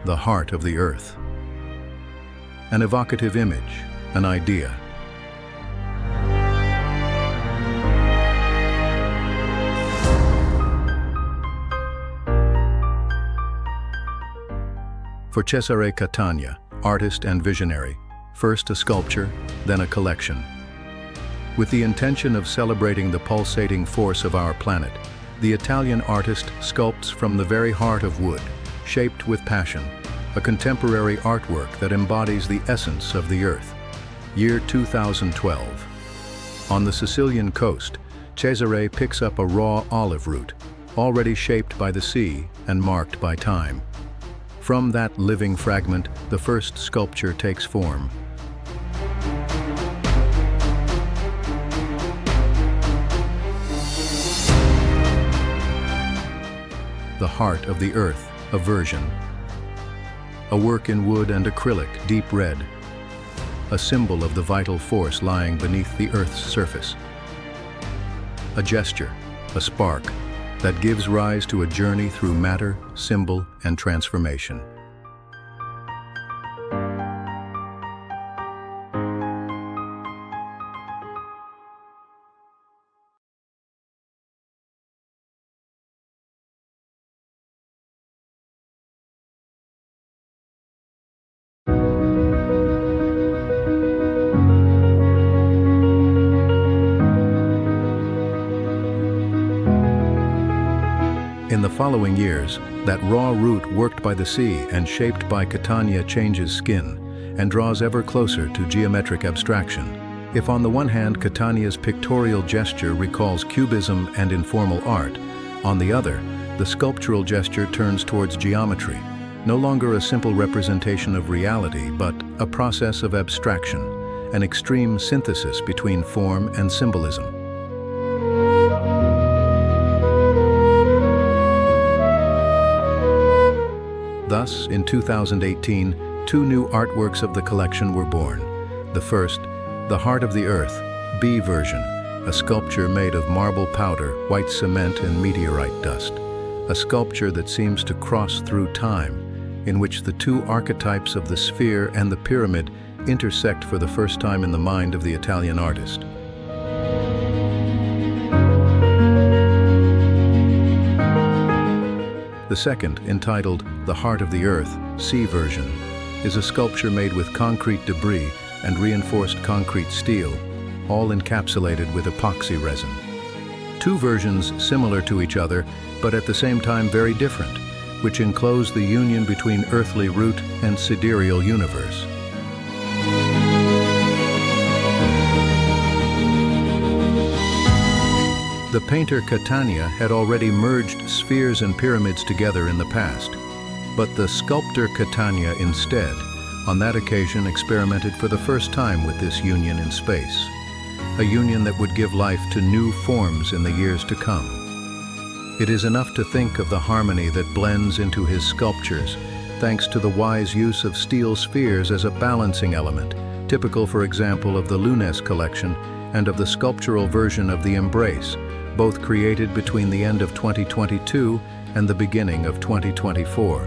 the heart of the earth. An evocative image, an idea. For Cesare Catania, artist and visionary, first a sculpture, then a collection. With the intention of celebrating the pulsating force of our planet, the Italian artist sculpts from the very heart of wood, shaped with passion, a contemporary artwork that embodies the essence of the earth. Year 2012. On the Sicilian coast, Cesare picks up a raw olive root, already shaped by the sea and marked by time. From that living fragment, the first sculpture takes form. The heart of the earth, a version. A work in wood and acrylic, deep red. A symbol of the vital force lying beneath the earth's surface. A gesture, a spark, that gives rise to a journey through matter, symbol, and transformation. In the following years, that raw root worked by the sea and shaped by Catania changes skin and draws ever closer to geometric abstraction. If on the one hand Catania's pictorial gesture recalls cubism and informal art, on the other, the sculptural gesture turns towards geometry, no longer a simple representation of reality, but a process of abstraction, an extreme synthesis between form and symbolism. Thus, in 2018, two new artworks of the collection were born. The first, The Heart of the Earth, B version, a sculpture made of marble powder, white cement, and meteorite dust. A sculpture that seems to cross through time, in which the two archetypes of the sphere and the pyramid intersect for the first time in the mind of the Italian artist. The second, entitled The Heart of the Earth, C version, is a sculpture made with concrete debris and reinforced concrete steel, all encapsulated with epoxy resin. Two versions similar to each other, but at the same time very different, which enclose the union between earthly root and sidereal universe. The painter Catania had already merged spheres and pyramids together in the past, but the sculptor Catania instead, on that occasion, experimented for the first time with this union in space, a union that would give life to new forms in the years to come. It is enough to think of the harmony that blends into his sculptures, thanks to the wise use of steel spheres as a balancing element, typical, for example, of the Lunes collection and of the sculptural version of the Embrace, both created between the end of 2022 and the beginning of 2024.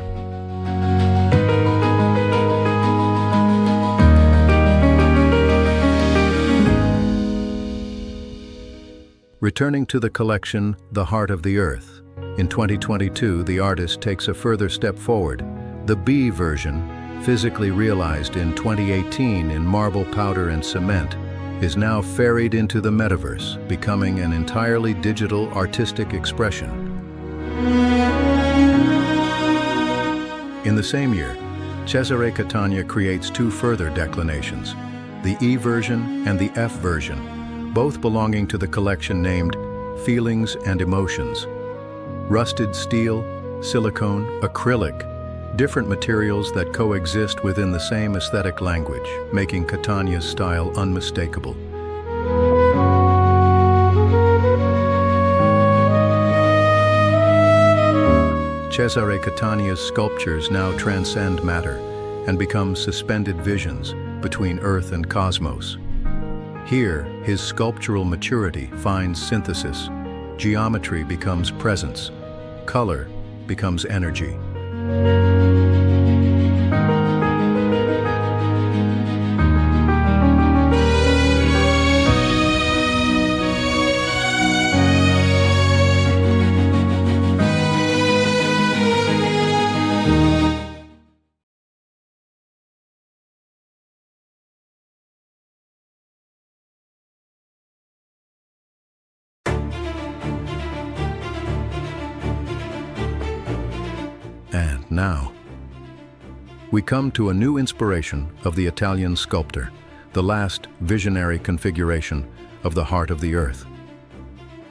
Returning to the collection, The Heart of the Earth, in 2022, the artist takes a further step forward. The B version, physically realized in 2018 in marble powder and cement, is now ferried into the metaverse, becoming an entirely digital artistic expression. In the same year, Cesare Catania creates two further declinations, the E version and the F version, both belonging to the collection named Feelings and Emotions. Rusted steel, silicone, acrylic, different materials that coexist within the same aesthetic language, making Catania's style unmistakable. Cesare Catania's sculptures now transcend matter and become suspended visions between earth and cosmos. Here, his sculptural maturity finds synthesis, geometry becomes presence, color becomes energy. And now, we come to a new inspiration of the Italian sculptor, the last visionary configuration of the heart of the earth.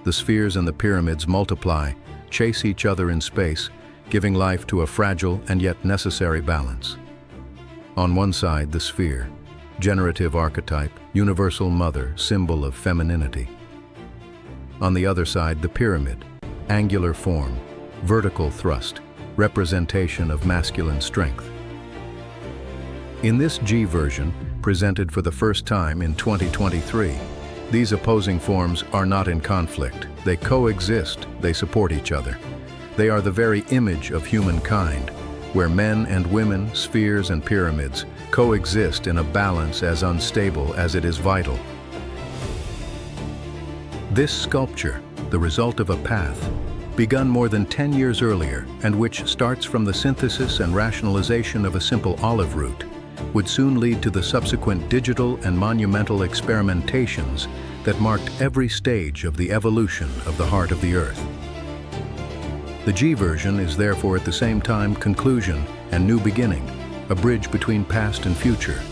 The spheres and the pyramids multiply, chase each other in space, giving life to a fragile and yet necessary balance. On one side, the sphere, generative archetype, universal mother, symbol of femininity. On the other side, the pyramid, angular form, vertical thrust, representation of masculine strength. In this G version, presented for the first time in 2023, these opposing forms are not in conflict. They coexist, they support each other. They are the very image of humankind, where men and women, spheres and pyramids coexist in a balance as unstable as it is vital. This sculpture, the result of a path, begun more than 10 years earlier and which starts from the synthesis and rationalization of a simple olive root, would soon lead to the subsequent digital and monumental experimentations that marked every stage of the evolution of the heart of the earth. The G version is therefore at the same time conclusion and new beginning, a bridge between past and future.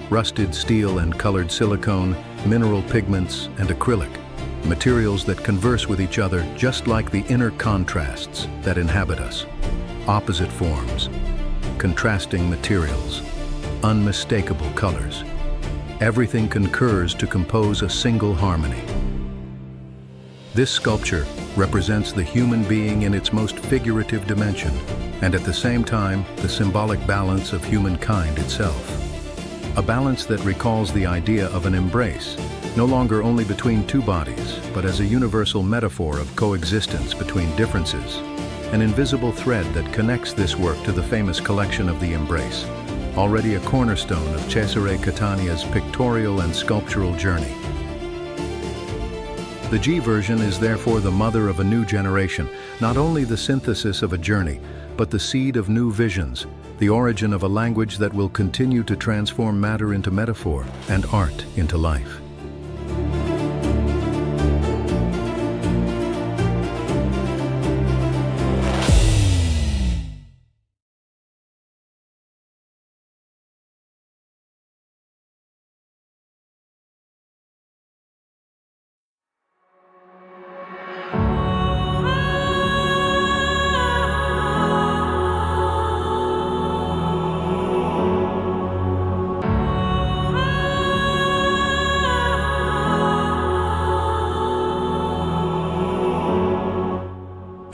Rusted steel and colored silicone, mineral pigments and acrylic, materials that converse with each other just like the inner contrasts that inhabit us. Opposite forms, contrasting materials, unmistakable colors. Everything concurs to compose a single harmony. This sculpture represents the human being in its most figurative dimension, and at the same time, the symbolic balance of humankind itself. A balance that recalls the idea of an embrace, no longer only between two bodies, but as a universal metaphor of coexistence between differences. An invisible thread that connects this work to the famous collection of the Embrace, already a cornerstone of Cesare Catania's pictorial and sculptural journey. The G version is therefore the mother of a new generation, not only the synthesis of a journey, but the seed of new visions, the origin of a language that will continue to transform matter into metaphor and art into life.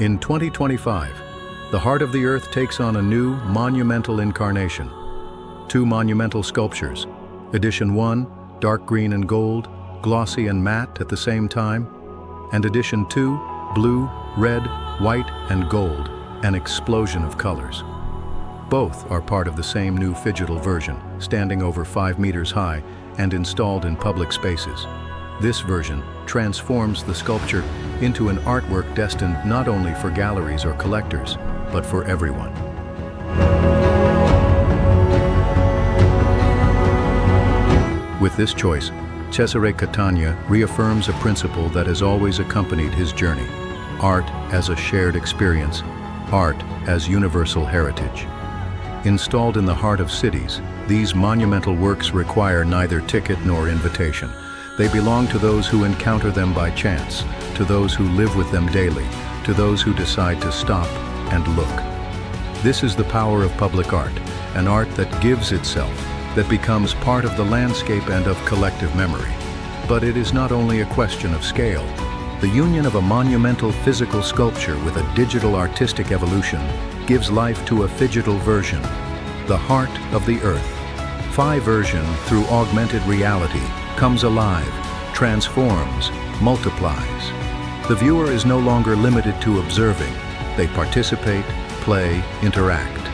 In 2025, the heart of the earth takes on a new monumental incarnation. Two monumental sculptures, Edition 1, dark green and gold, glossy and matte at the same time, and Edition 2, blue, red, white, and gold, an explosion of colors. Both are part of the same new Phygital version, standing over 5 meters high and installed in public spaces. This version transforms the sculpture into an artwork destined not only for galleries or collectors, but for everyone. With this choice, Cesare Catania reaffirms a principle that has always accompanied his journey: art as a shared experience, art as universal heritage. Installed in the heart of cities, these monumental works require neither ticket nor invitation. They belong to those who encounter them by chance, to those who live with them daily, to those who decide to stop and look. This is the power of public art, an art that gives itself, that becomes part of the landscape and of collective memory. But it is not only a question of scale. The union of a monumental physical sculpture with a digital artistic evolution gives life to a Phygital version, the heart of the earth. Phi version, through augmented reality, comes alive, transforms, multiplies. The viewer is no longer limited to observing. They participate, play, interact.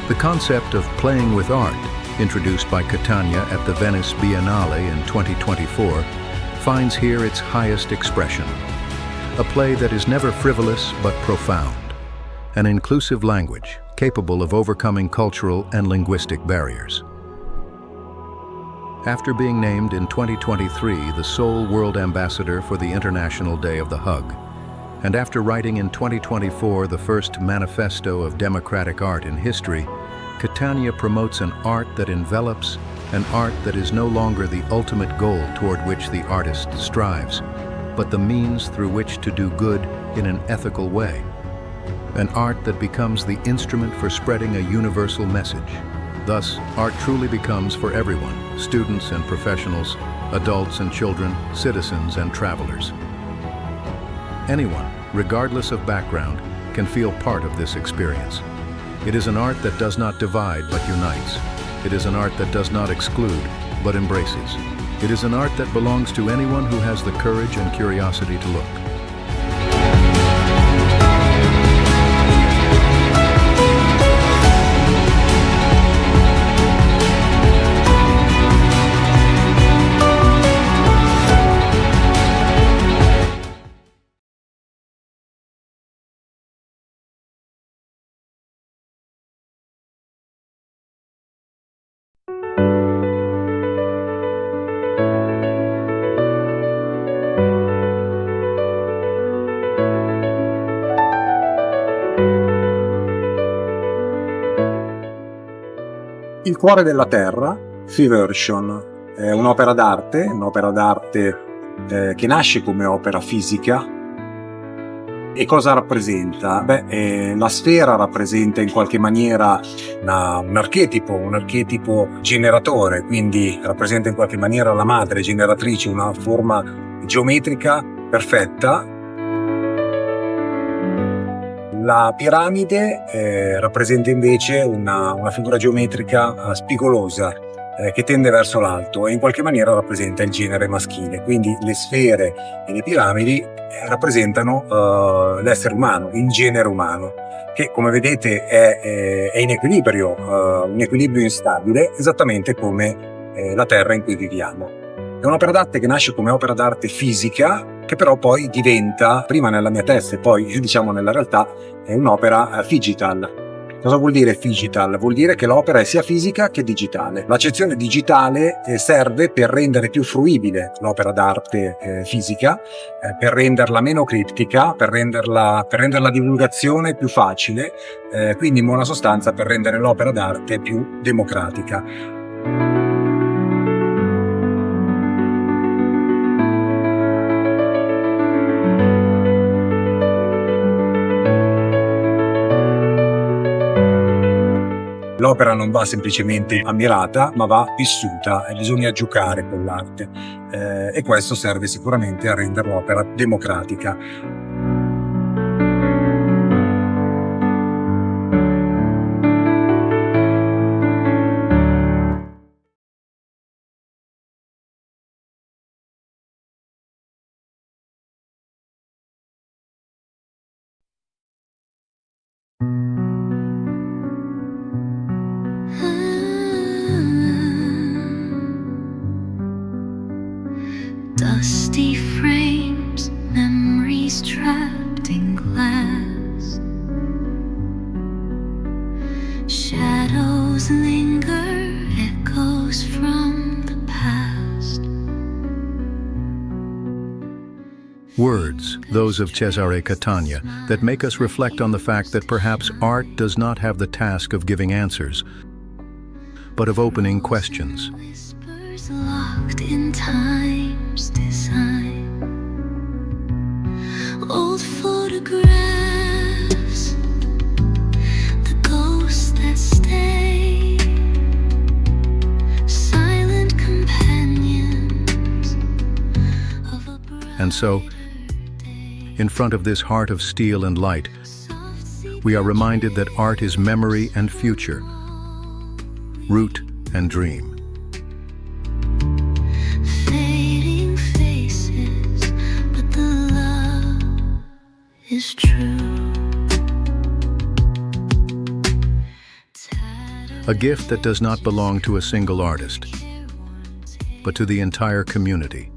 The concept of playing with art, introduced by Catania at the Venice Biennale in 2024, finds here its highest expression. A play that is never frivolous but profound. An inclusive language capable of overcoming cultural and linguistic barriers. After being named in 2023 the sole world ambassador for the International Day of the Hug, and after writing in 2024 the first manifesto of democratic art in history, Catania promotes an art that envelops, an art that is no longer the ultimate goal toward which the artist strives, but the means through which to do good in an ethical way. An art that becomes the instrument for spreading a universal message. Thus, art truly becomes for everyone, students and professionals, adults and children, citizens and travelers. Anyone, regardless of background, can feel part of this experience. It is an art that does not divide but unites. It is an art that does not exclude but embraces. It is an art that belongs to anyone who has the courage and curiosity to look. Il cuore della terra, Phygital, è un'opera d'arte che nasce come opera fisica. E cosa rappresenta? La sfera rappresenta in qualche maniera un archetipo generatore, quindi rappresenta in qualche maniera la madre generatrice, una forma geometrica perfetta. La piramide rappresenta invece una figura geometrica spigolosa che tende verso l'alto e in qualche maniera rappresenta il genere maschile. Quindi le sfere e le piramidi rappresentano l'essere umano, il genere umano, che come vedete è in equilibrio, un equilibrio instabile, esattamente come la terra in cui viviamo. È un'opera d'arte che nasce come opera d'arte fisica, che però poi diventa, prima nella mia testa e poi diciamo nella realtà, è un'opera Phygital. Cosa vuol dire Phygital? Vuol dire che l'opera è sia fisica che digitale. L'accezione digitale serve per rendere più fruibile l'opera d'arte fisica, per renderla meno criptica, per rendere la divulgazione più facile, quindi in buona sostanza per rendere l'opera d'arte più democratica. L'opera non va semplicemente ammirata, ma va vissuta e bisogna giocare con l'arte. E questo serve sicuramente a rendere l'opera democratica. Dusty frames, memories trapped in glass. Shadows linger, echoes from the past. Words, those of Cesare Catania, that make us reflect on the fact that perhaps art does not have the task of giving answers, but of opening questions. Whispers locked in time's design. Old photographs, the ghosts that stay, silent companions of a And so, in front of this heart of steel and light, we are reminded that art is memory and future, root and dream. fading faces, but the love is true. A gift that does not belong to a single artist, but to the entire community.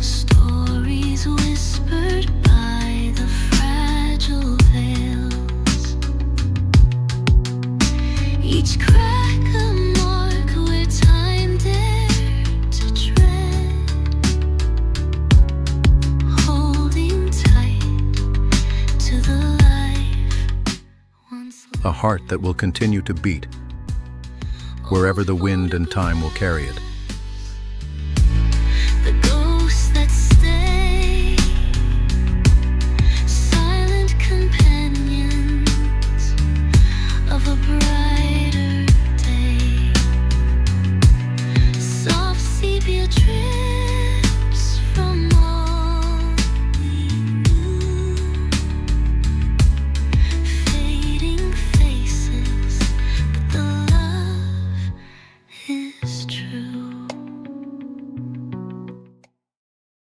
Stories whispered by the fragile veils. Each crack a mark where heart that will continue to beat, wherever the wind and time will carry it.